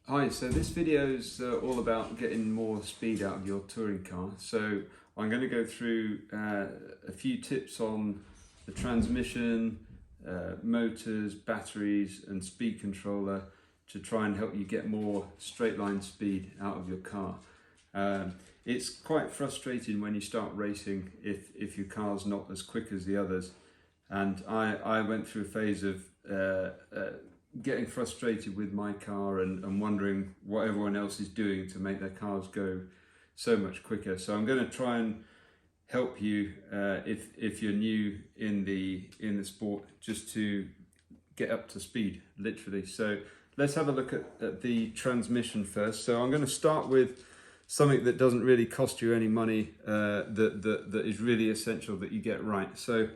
Hi, so this video is all about getting more speed out of your touring car. So I'm going to go through a few tips on the transmission, motors, batteries and speed controller to try and help you get more straight line speed out of your car. It's quite frustrating when you start racing if your car's not as quick as the others. And I went through a phase of getting frustrated with my car and wondering what everyone else is doing to make their cars go so much quicker. So I'm going to try and help you if you're new in the sport, just to get up to speed, literally. So let's have a look at the transmission first. So I'm going to start with something that doesn't really cost you any money, that is really essential that you get right. So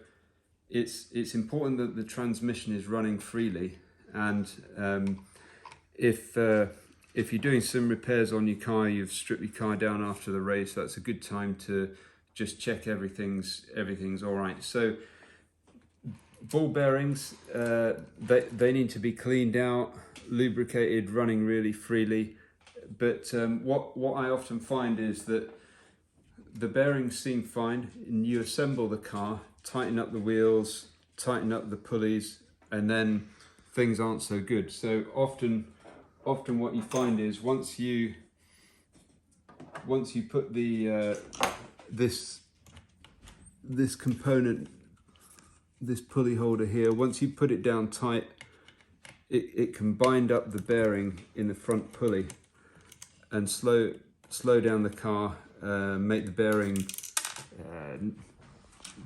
it's important that the transmission is running freely, and if you're doing some repairs on your car, you've stripped your car down after the race, that's a good time to just check everything's all right. So ball bearings, they need to be cleaned out, lubricated, running really freely. But what I often find is that the bearings seem fine, and you assemble the car, tighten up the wheels, tighten up the pulleys, and then things aren't so good. So often what you find is once you put the this component, this pulley holder here, once you put it down tight, it can bind up the bearing in the front pulley and slow down the car, make the bearing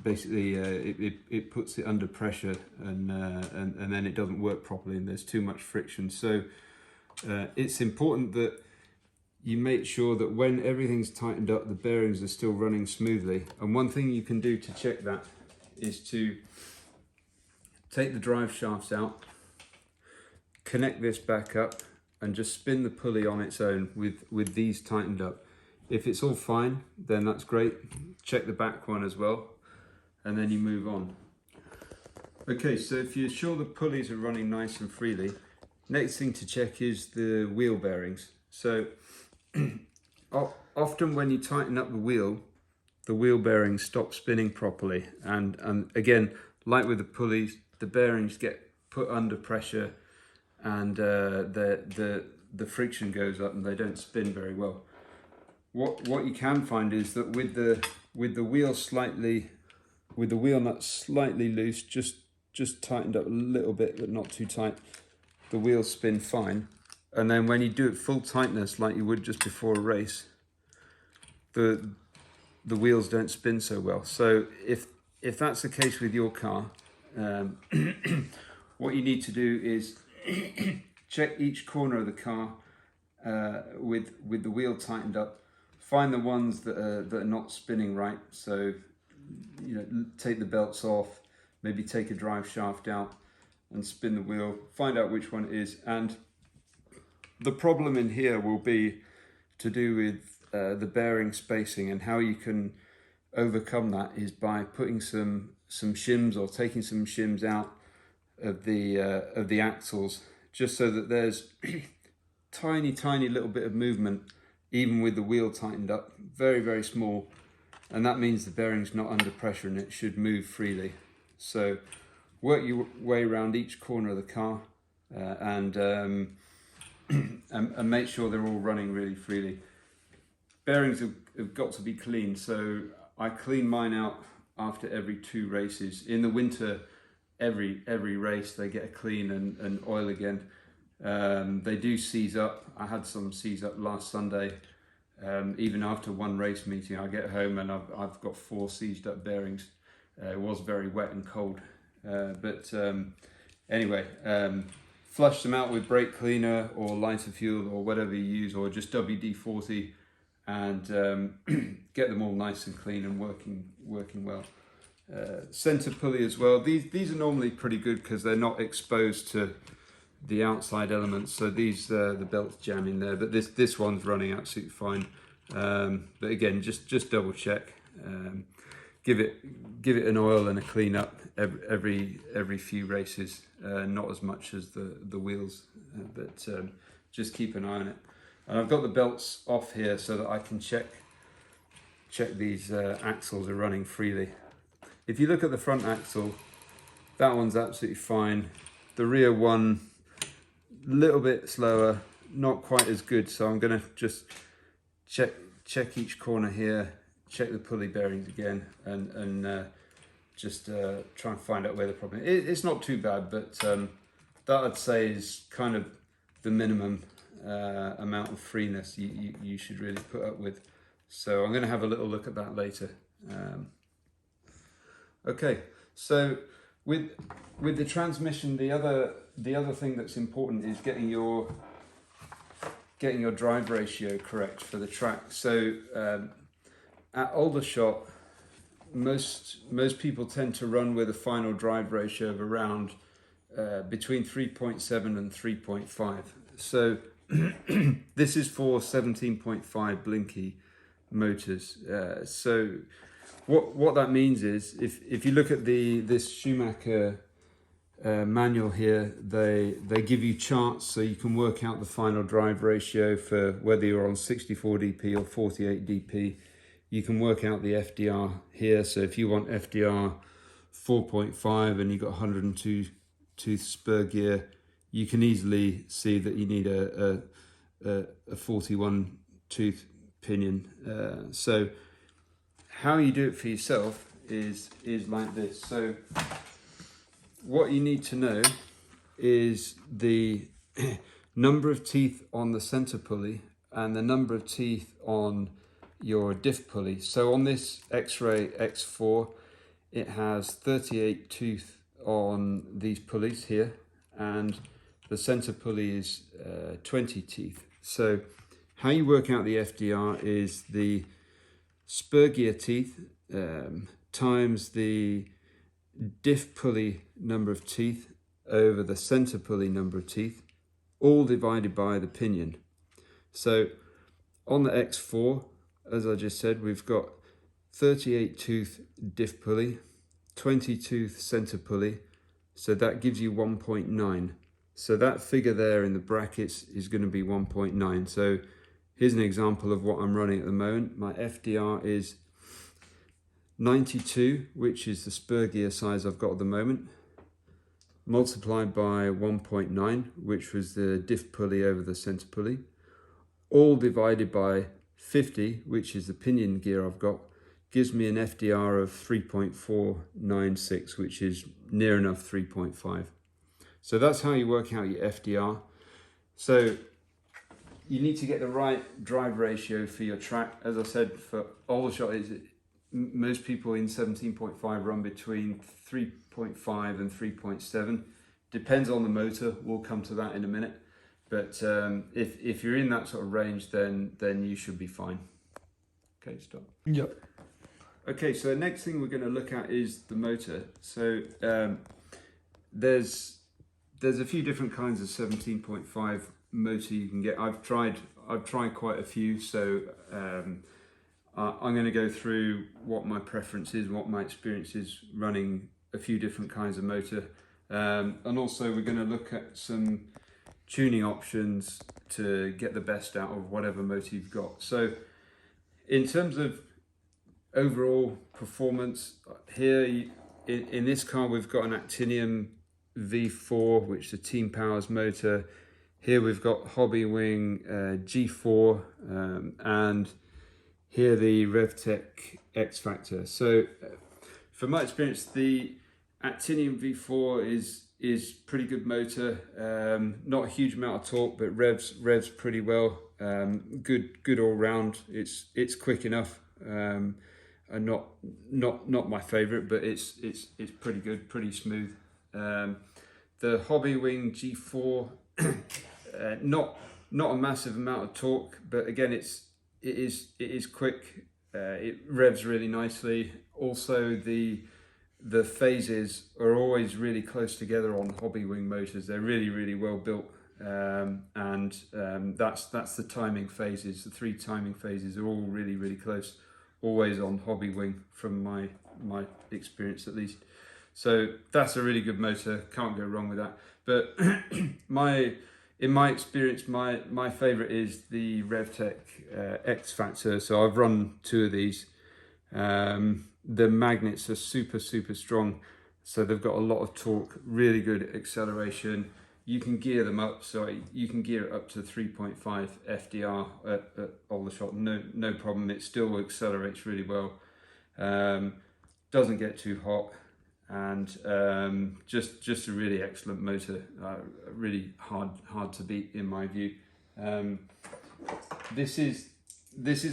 basically it puts it under pressure, and then it doesn't work properly and there's too much friction. So it's important that you make sure that when everything's tightened up, the bearings are still running smoothly. And one thing you can do to check that is to take the drive shafts out, connect this back up, and just spin the pulley on its own with these tightened up. If it's all fine, then that's great. Check the back one as well, and then you move on. Okay, so if you're sure the pulleys are running nice and freely, next thing to check is the wheel bearings. So often when you tighten up the wheel bearings stop spinning properly, and again, like with the pulleys, the bearings get put under pressure, and the friction goes up and they don't spin very well. What you can find is that with the wheel nut slightly loose, just tightened up a little bit but not too tight, the wheels spin fine. And then when you do it full tightness like you would just before a race, the wheels don't spin so well. So if that's the case with your car, what you need to do is check each corner of the car with the wheel tightened up. Find the ones that are not spinning right. So, take the belts off, maybe take a drive shaft out and spin the wheel. Find out which one it is. And the problem in here will be to do with the bearing spacing, and how you can overcome that is by putting some shims, or taking some shims out of the axles, just so that there's tiny little bit of movement, even with the wheel tightened up, very, very small, and that means the bearing's not under pressure and it should move freely. So work your way around each corner of the car, and make sure they're all running really freely. Bearings have got to be clean, so I clean mine out after every 2 races. In the winter, every race they get a clean and oil again. They do seize up. I had some seize up last Sunday. Even after 1 race meeting, I get home and I've got 4 seized up bearings. It was very wet and cold, but anyway, flush them out with brake cleaner or lighter fuel or whatever you use, or just WD-40, and get them all nice and clean and working well. Center pulley as well. These are normally pretty good because they're not exposed to the outside elements. So these the belts jam in there, but this one's running absolutely fine. But again, just double check. Give it an oil and a clean up every few races. Not as much as the wheels, but just keep an eye on it. And I've got the belts off here so that I can check these axles are running freely. If you look at the front axle, that one's absolutely fine. The rear one, a little bit slower, not quite as good. So I'm gonna just check each corner here, check the pulley bearings again, and just try and find out where the problem is. It's not too bad, but that I'd say is kind of the minimum amount of freeness you should really put up with. So I'm going to have a little look at that later. Okay, so with the transmission, the other thing that's important is getting your drive ratio correct for the track. So at Aldershot, most people tend to run with a final drive ratio of around between 3.7 and 3.5. So this is for 17.5 Blinky motors. So what that means is if you look at this Schumacher manual here, they give you charts so you can work out the final drive ratio for whether you're on 64 dp or 48 dp. You can work out the FDR here. So if you want FDR 4.5 and you've got 102 tooth spur gear, you can easily see that you need a 41 tooth pinion. So how you do it for yourself is like this. So what you need to know is the number of teeth on the center pulley and the number of teeth on your diff pulley. So on this X-Ray X4, it has 38 tooth on these pulleys here, and the center pulley is 20 teeth. So how you work out the FDR is the spur gear teeth times the diff pulley number of teeth over the center pulley number of teeth, all divided by the pinion. So on the X4, as I just said, we've got 38 tooth diff pulley, 20 tooth center pulley, so that gives you 1.9. So that figure there in the brackets is going to be 1.9. So here's an example of what I'm running at the moment. My FDR is 92, which is the spur gear size I've got at the moment, multiplied by 1.9, which was the diff pulley over the center pulley, all divided by 50, which is the pinion gear I've got, gives me an FDR of 3.496, which is near enough 3.5. So that's how you work out your FDR. So you need to get the right drive ratio for your track. As I said, for Aldershot, most people in 17.5 run between 3.5 and 3.7. Depends on the motor. We'll come to that in a minute. But if you're in that sort of range, then you should be fine. Okay, stop. Yep. Okay, so the next thing we're going to look at is the motor. So there's a few different kinds of 17.5 motor you can get. I've tried quite a few, so I'm going to go through what my preference is, what my experience is running a few different kinds of motor, and also we're going to look at some tuning options to get the best out of whatever motor you've got. So in terms of overall performance, here in this car we've got an Actinium V4, which is a Team Powers motor. Here we've got Hobbywing G4, and here the RevTech X Factor. So from my experience, the Actinium V4 is pretty good motor. Not a huge amount of torque, but revs pretty well. Good all round. It's quick enough, and not my favorite, but it's pretty good, pretty smooth. The Hobbywing G4, not a massive amount of torque, but again it is quick. It revs really nicely. Also the phases are always really close together on Hobbywing motors. They're really well built, and that's the timing phases. The 3 timing phases are all really close, always on Hobbywing from my experience at least. So that's a really good motor, can't go wrong with that. But in my experience, my favorite is the RevTech X Factor. So I've run 2 of these. The magnets are super strong, so they've got a lot of torque, really good acceleration. You can gear them up, so you can gear it up to 3.5 FDR at Aldershot, no problem. It still accelerates really well, doesn't get too hot, and just a really excellent motor, really hard to beat in my view. This is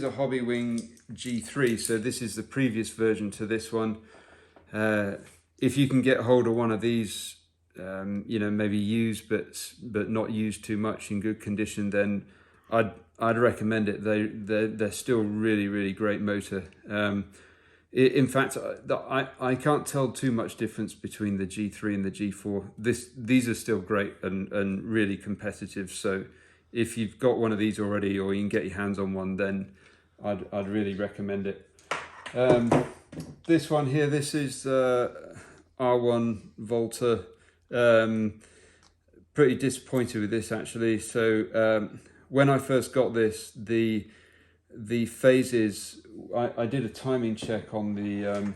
a Hobbywing G3, so this is the previous version to this one. If you can get hold of one of these, you know, maybe used but not used too much, in good condition, then I'd recommend it. They're still really great motor. In fact, I can't tell too much difference between the G3 and the G4. These are still great and really competitive. So if you've got one of these already, or you can get your hands on one, then I'd really recommend it. This one here, this is R1 Volta. Pretty disappointed with this actually. So when I first got this, the phases, I did a timing check on the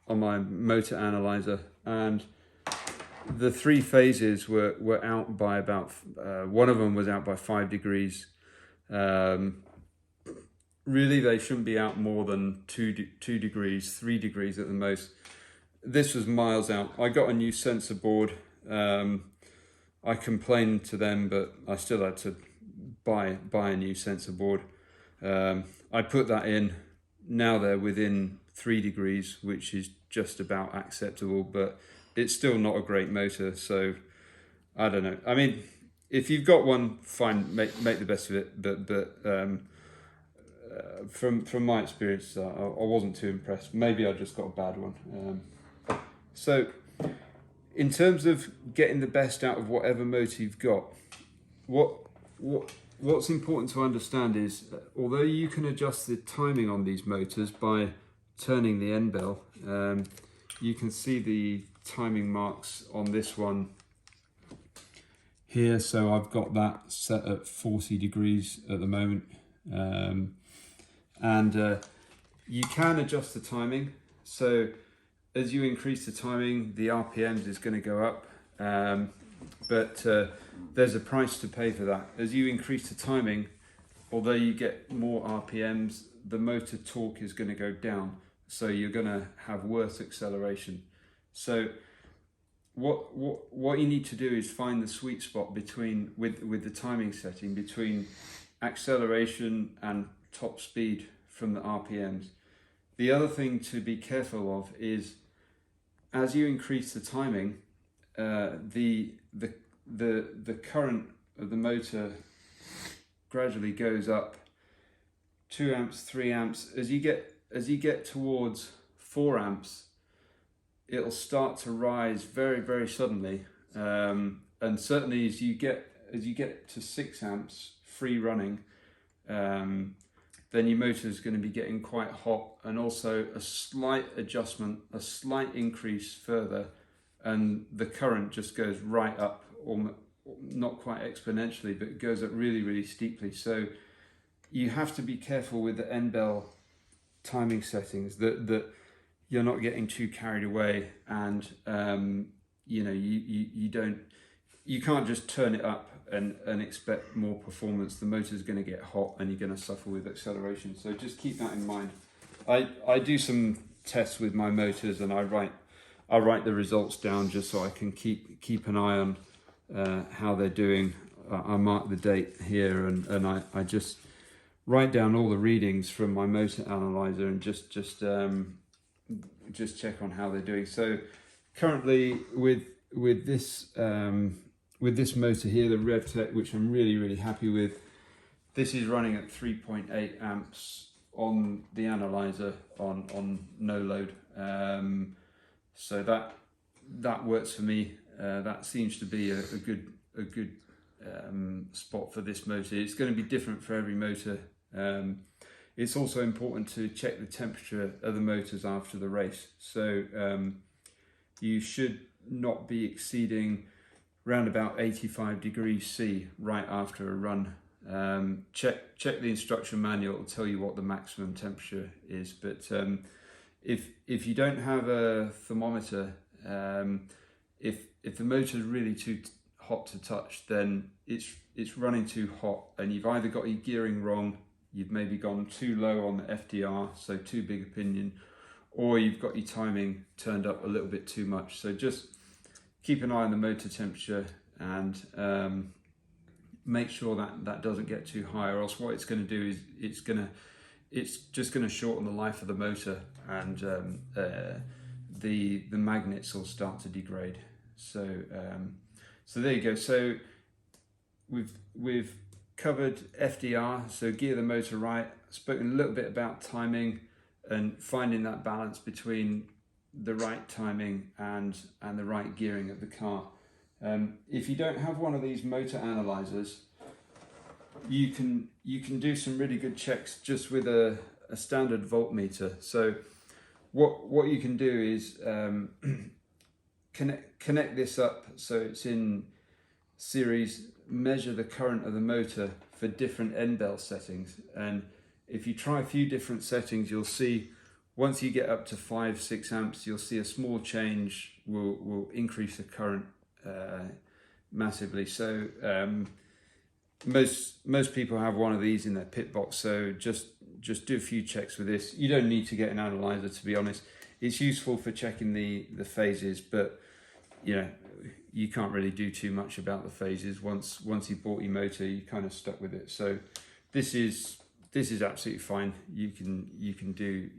on my motor analyzer, and the 3 phases were out by about one of them was out by 5 degrees. Really, they shouldn't be out more than 2 degrees, 3 degrees at the most. This was miles out. I got a new sensor board. I complained to them, but I still had to buy a new sensor board. I put that in. Now they're within 3 degrees, which is just about acceptable, but it's still not a great motor. So I don't know. I mean, if you've got one, fine, make the best of it. But from my experience, I wasn't too impressed. Maybe I just got a bad one. So in terms of getting the best out of whatever motor you've got, what's important to understand is, although you can adjust the timing on these motors by turning the end bell, you can see the timing marks on this one here. So I've got that set at 40 degrees at the moment, and you can adjust the timing. So as you increase the timing, the RPMs is going to go up, but there's a price to pay for that. As you increase the timing, although you get more RPMs, the motor torque is going to go down, so you're going to have worse acceleration. So what you need to do is find the sweet spot between with the timing setting between acceleration and top speed from the RPMs. The other thing to be careful of is, as you increase the timing, the current of the motor gradually goes up 2 amps, 3 amps. As you get towards 4 amps, it'll start to rise very suddenly, and certainly as you get to 6 amps free running, then your motor is going to be getting quite hot, and also a slight adjustment, a slight increase further, and the current just goes right up, or not quite exponentially, but it goes up really steeply. So you have to be careful with the end bell timing settings, that you're not getting too carried away, and you know, you can't just turn it up and expect more performance. The motor's going to get hot and you're going to suffer with acceleration. So just keep that in mind. I do some tests with my motors, and I write the results down just so I can keep an eye on how they're doing. I mark the date here, and I just write down all the readings from my motor analyzer, and just check on how they're doing. So currently with this motor here, the RevTech, which I'm really happy with, this is running at 3.8 amps on the analyzer on no load. So that works for me. That seems to be a good spot for this motor. It's going to be different for every motor. It's also important to check the temperature of the motors after the race. So you should not be exceeding around about 85 degrees C right after a run. Check the instruction manual, it'll tell you what the maximum temperature is. But if you don't have a thermometer, if the motor is really too hot to touch, then it's running too hot, and you've either got your gearing wrong, you've maybe gone too low on the FDR, so too big a pinion, or you've got your timing turned up a little bit too much. So just keep an eye on the motor temperature and make sure that doesn't get too high, or else what it's going to do is it's just going to shorten the life of the motor, and the magnets will start to degrade. So there you go. So we've covered FDR, so gear the motor right, spoken a little bit about timing and finding that balance between the right timing and the right gearing of the car. If you don't have one of these motor analyzers, you can do some really good checks just with a standard voltmeter. So what you can do is connect this up so it's in series, measure the current of the motor for different end bell settings, and if you try a few different settings, you'll see once you get up to 5-6 amps, you'll see a small change will increase the current massively. So most people have one of these in their pit box, so just do a few checks with this. You don't need to get an analyzer, to be honest. It's useful for checking the phases, but you can't really do too much about the phases. Once you bought your motor, you're kind of stuck with it. So this is absolutely fine. You can do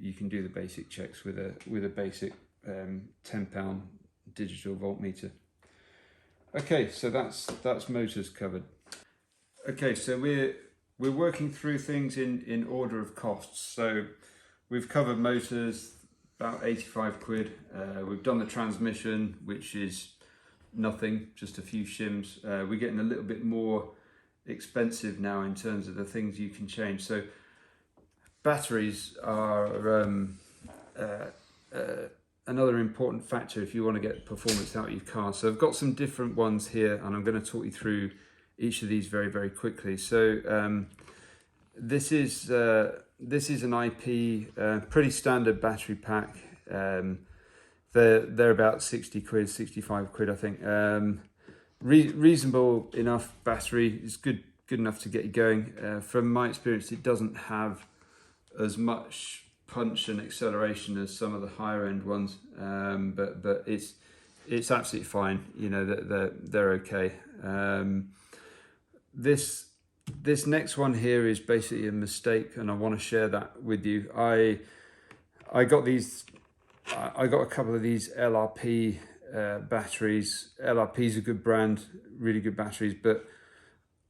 the basic checks with a basic £10 digital voltmeter. Okay, so that's motors covered. Okay, so we're working through things in order of costs. So we've covered motors, about 85 quid. We've done the transmission, which is nothing, just a few shims. We're getting a little bit more expensive now in terms of the things you can change. So batteries are another important factor if you want to get performance out of your car. So I've got some different ones here, and I'm going to talk you through each of these very, very quickly. So this is an IP, pretty standard battery pack. They're about 60 quid, 65 quid, I think. Reasonable enough battery. It's good enough to get you going. From my experience, it doesn't have as much punch and acceleration as some of the higher end ones, but it's absolutely fine. They're okay. This next one here is basically a mistake, and I want to share that with you. I got a couple of these LRP batteries. LRP is a good brand, really good batteries, but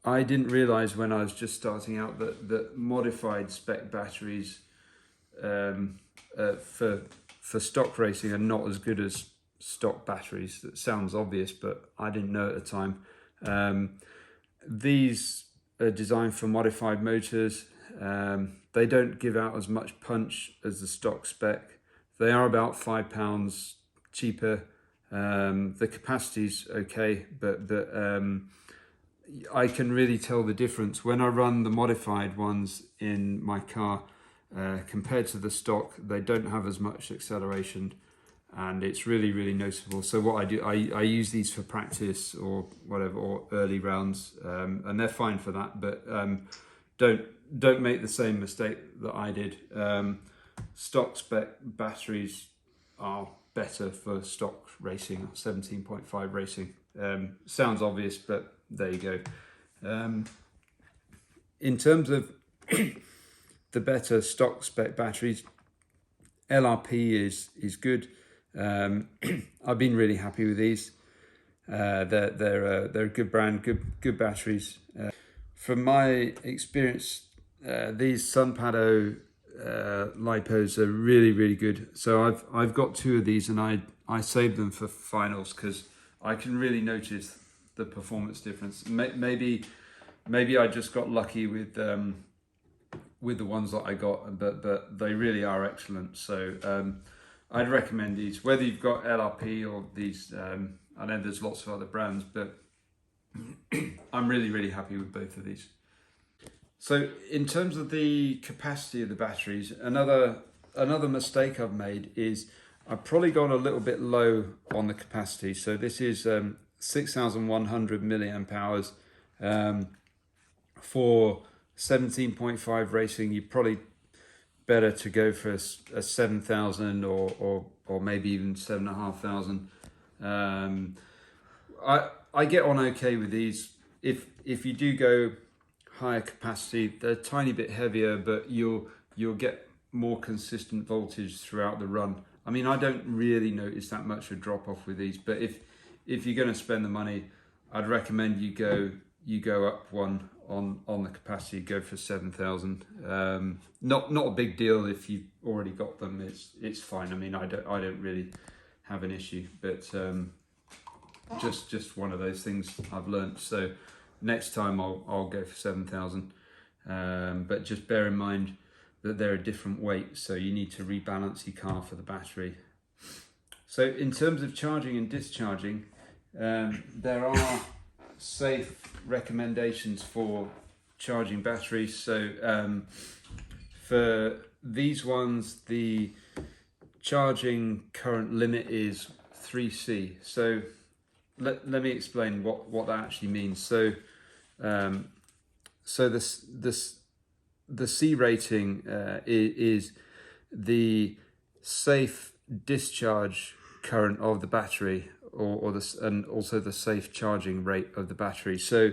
I didn't realize when I was just starting out that modified spec batteries for stock racing are not as good as stock batteries. That sounds obvious, but I didn't know at the time. These are designed for modified motors. They don't give out as much punch as the stock spec. They are about £5 cheaper. The capacity's okay, but I can really tell the difference when I run the modified ones in my car compared to the stock. They don't have as much acceleration, and it's really, really noticeable. So what I do, I use these for practice or whatever, or early rounds, and they're fine for that. But don't make the same mistake that I did. Stock spec batteries are better for stock racing, 17.5 racing. Sounds obvious, but there you go. In terms of the better stock spec batteries, LRP is good. I've been really happy with these. They're a good brand, good batteries. From my experience, these Sunpado lipos are really, really good. So I've got two of these, and I saved them for finals because I can really notice the performance difference. Maybe I just got lucky with the ones that I got, but they really are excellent. So I'd recommend these, whether you've got LRP or these. I know there's lots of other brands, but I'm really happy with both of these. So in terms of the capacity of the batteries, another mistake I've made is I've probably gone a little bit low on the capacity. So this is 6,100 milliamp hours. For 17.5 racing, you're probably better to go for a 7,000 or maybe even 7,500. I get on okay with these. If you do go higher capacity, they're a tiny bit heavier, but you'll get more consistent voltage throughout the run. I mean, I don't really notice that much of a drop off with these, but if you're going to spend the money, I'd recommend you go up one on the capacity. Go for 7,000. Not a big deal if you've already got them. It's fine. I mean, I don't really have an issue, but just one of those things I've learned. So next time I'll go for 7,000. But just bear in mind that they're a different weight, so you need to rebalance your car for the battery. So in terms of charging and discharging, there are safe recommendations for charging batteries. So for these ones, the charging current limit is 3C. So let me explain what that actually means. So the C rating is the safe discharge current of the battery, and also the safe charging rate of the battery. So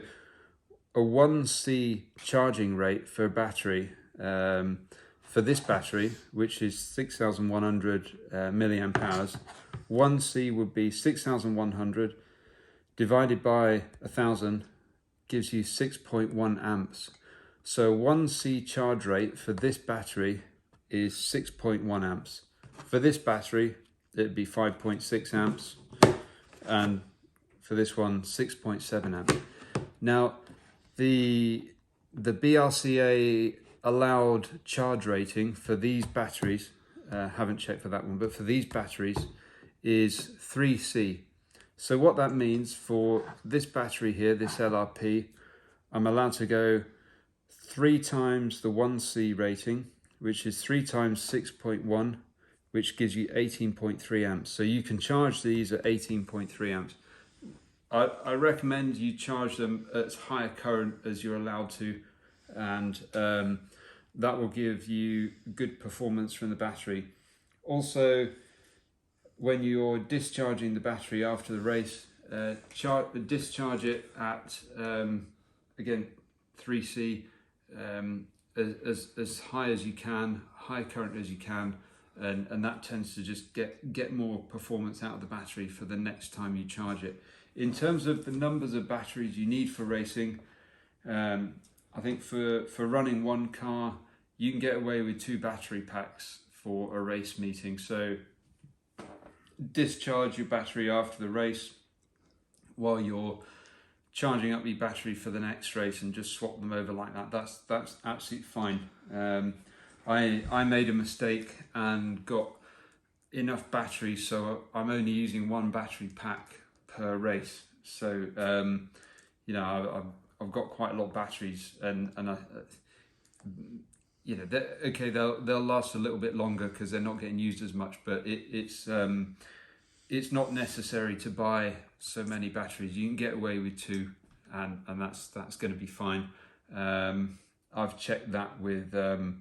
a 1C charging rate for a battery, for this battery, which is 6,100 milliamp hours, 1C would be 6,100 divided by 1,000 gives you 6.1 amps. So 1C charge rate for this battery is 6.1 amps. For this battery, it'd be 5.6 amps. And for this one, 6.7 amps. Now, the BRCA allowed charge rating for these batteries, haven't checked for that one, but for these batteries is 3C. So what that means for this battery here, this LRP, I'm allowed to go 3 times the 1C rating, which is 3 times 6.1, which gives you 18.3 amps. So you can charge these at 18.3 amps. I recommend you charge them at as high a current as you're allowed to, and that will give you good performance from the battery. Also, when you're discharging the battery after the race, discharge it at, again, 3C, as high as you can, high current as you can, and that tends to just get more performance out of the battery for the next time you charge it. In terms of the numbers of batteries you need for racing, I think for running one car, you can get away with 2 battery packs for a race meeting. So discharge your battery after the race while you're charging up your battery for the next race, and just swap them over like that. That's absolutely fine. I made a mistake and got enough batteries, so I'm only using 1 battery pack per race. So you know, I've got quite a lot of batteries, and I, you know, okay, they'll last a little bit longer because they're not getting used as much, but it's not necessary to buy so many batteries. You can get away with 2, and that's going to be fine. I've checked that with the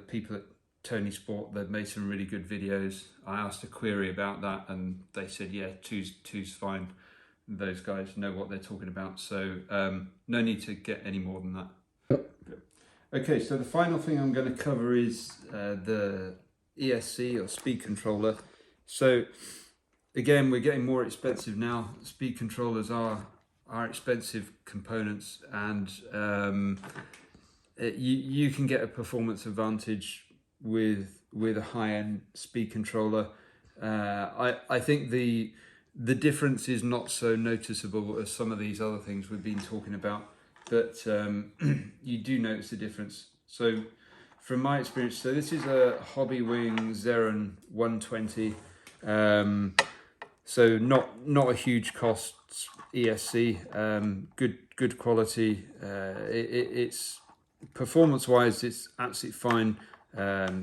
people at Tony Sport. They've made some really good videos. I asked a query about that, and they said, yeah, two's fine. Those guys know what they're talking about, so no need to get any more than that. Okay, so the final thing I'm going to cover is the ESC, or speed controller. So again, we're getting more expensive now. Speed controllers are expensive components, and you can get a performance advantage with a high-end speed controller. I think the difference is not so noticeable as some of these other things we've been talking about, but you do notice the difference. So from my experience, so this is a Hobbywing Xeron 120. So not a huge cost ESC, good quality. It's performance-wise, it's absolutely fine.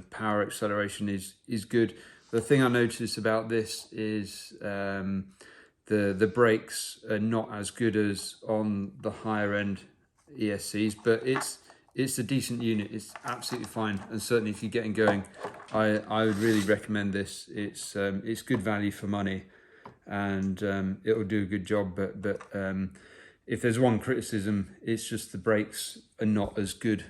Power acceleration is good. The thing I noticed about this is the brakes are not as good as on the higher end ESCs, but it's a decent unit. It's absolutely fine, and certainly if you're getting going, I would really recommend this. It's good value for money, and it will do a good job. But if there's one criticism, it's just the brakes are not as good.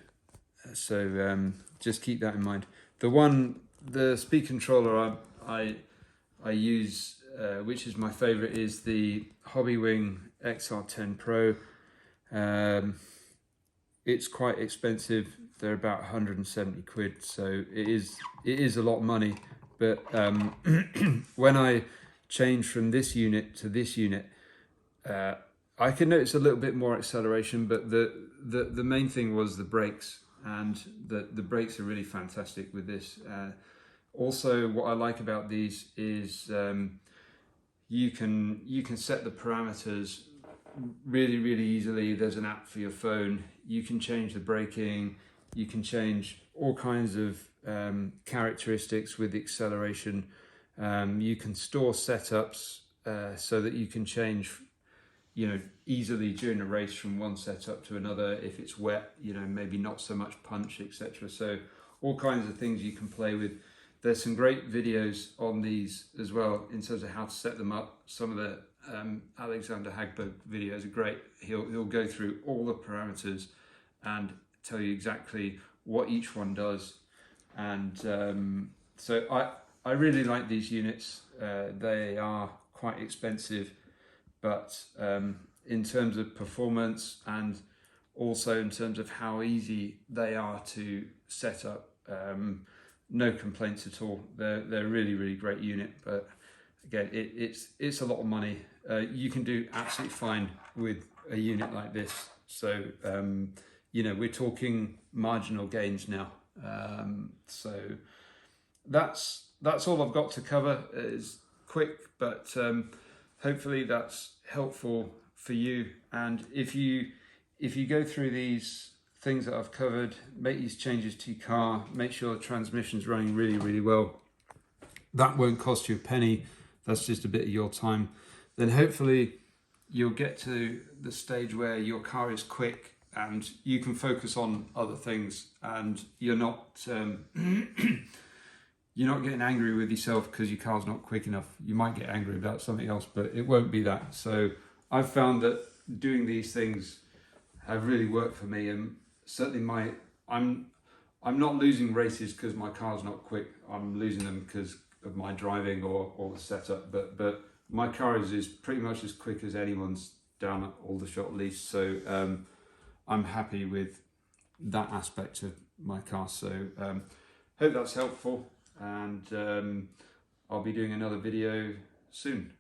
So just keep that in mind. The speed controller I use, which is my favorite, is the Hobbywing XR10 Pro. It's quite expensive. They're about 170 quid, so it is a lot of money. But when I changed from this unit to this unit, I could notice a little bit more acceleration, but the main thing was the brakes, and the brakes are really fantastic with this. Also, what I like about these is you can set the parameters really easily. There's an app for your phone. You can change the braking. You can change all kinds of characteristics with the acceleration. You can store setups so that you can change, easily during a race from one setup to another. If it's wet, maybe not so much punch, etc. So all kinds of things you can play with. There's some great videos on these as well in terms of how to set them up. Some of the Alexander Hagberg videos are great. He'll go through all the parameters and tell you exactly what each one does. And so I really like these units. They are quite expensive, but in terms of performance and also in terms of how easy they are to set up, no complaints at all. They're a really great unit, but again, it's a lot of money. You can do absolutely fine with a unit like this. So we're talking marginal gains now. So that's all I've got to cover. It's quick, but hopefully that's helpful for you. And if you go through these things that I've covered, make these changes to your car, make sure the transmission's running really well. That won't cost you a penny. That's just a bit of your time. Then hopefully you'll get to the stage where your car is quick and you can focus on other things, and you're not you're not getting angry with yourself because your car's not quick enough. You might get angry about something else, but it won't be that. So I've found that doing these things have really worked for me, and certainly I'm not losing races because my car's not quick. I'm losing them because of my driving or the setup. But my car is pretty much as quick as anyone's down at Aldershot at least. So I'm happy with that aspect of my car. So hope that's helpful, and I'll be doing another video soon.